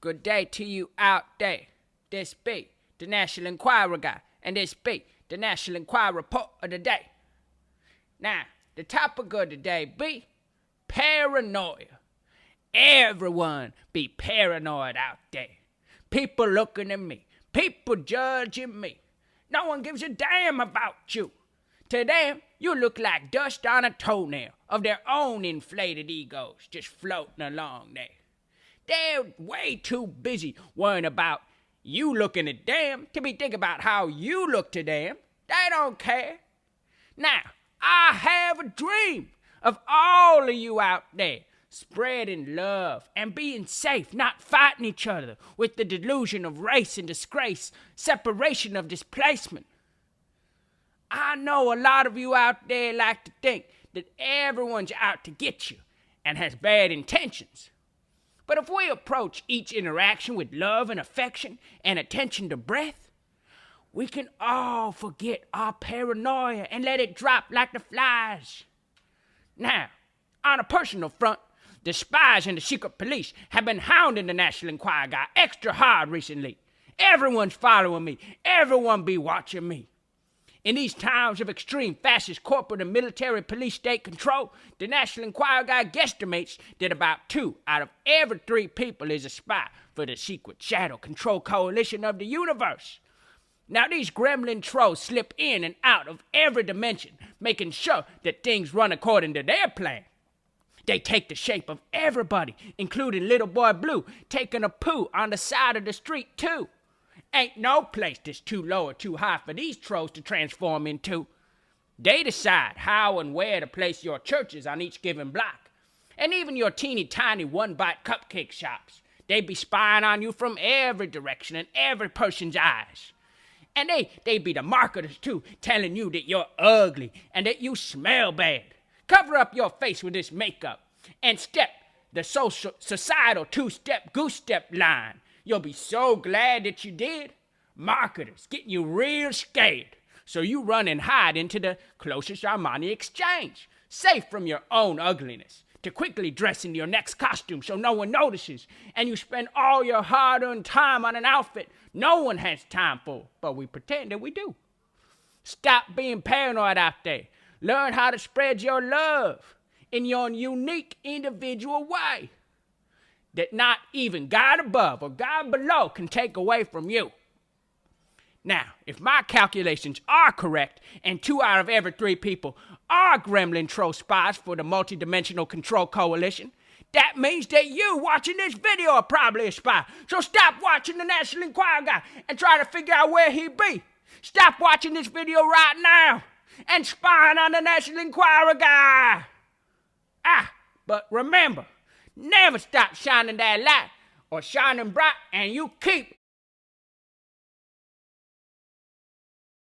Good day to you out there. This be the National Enquirer guy, and this be the National Enquirer report of the day. Now, the topic of the day be paranoia. Everyone be paranoid out there. People looking at me. People judging me. No one gives a damn about you. To them, you look like dust on a toenail of their own inflated egos just floating along there. They're way too busy worrying about you looking at them to be thinking about how you look to them. They don't care. Now, I have a dream of all of you out there spreading love and being safe, not fighting each other with the delusion of race and disgrace, separation of displacement. I know a lot of you out there like to think that everyone's out to get you and has bad intentions. But if we approach each interaction with love and affection and attention to breath, we can all forget our paranoia and let it drop like the flies. Now, on a personal front, the spies and the secret police have been hounding the National Enquirer guy extra hard recently. Everyone's following me. Everyone be watching me. In these times of extreme fascist corporate and military police state control, the National Enquirer guy guesstimates that about 2 out of every 3 people is a spy for the secret shadow control coalition of the universe. Now these gremlin trolls slip in and out of every dimension, making sure that things run according to their plan. They take the shape of everybody, including Little Boy Blue, taking a poo on the side of the street too. Ain't no place that's too low or too high for these trolls to transform into. They decide how and where to place your churches on each given block. And even your teeny tiny one-bite cupcake shops. They be spying on you from every direction and every person's eyes. And they be the marketers too, telling you that you're ugly and that you smell bad. Cover up your face with this makeup and step the societal 2-step goose step line. You'll be so glad that you did. Marketers getting you real scared. So you run and hide into the closest Armani exchange, safe from your own ugliness, to quickly dress in your next costume so no one notices. And you spend all your hard-earned time on an outfit no one has time for, but we pretend that we do. Stop being paranoid out there. Learn how to spread your love in your unique individual way that not even God above or God below can take away from you. Now, if my calculations are correct, and 2 out of every 3 people are gremlin troll spies for the Multidimensional Control Coalition, that means that you watching this video are probably a spy. So stop watching the National Enquirer guy and try to figure out where he be. Stop watching this video right now and spying on the National Enquirer guy. But remember, never stop shining that light or shining bright, and you keep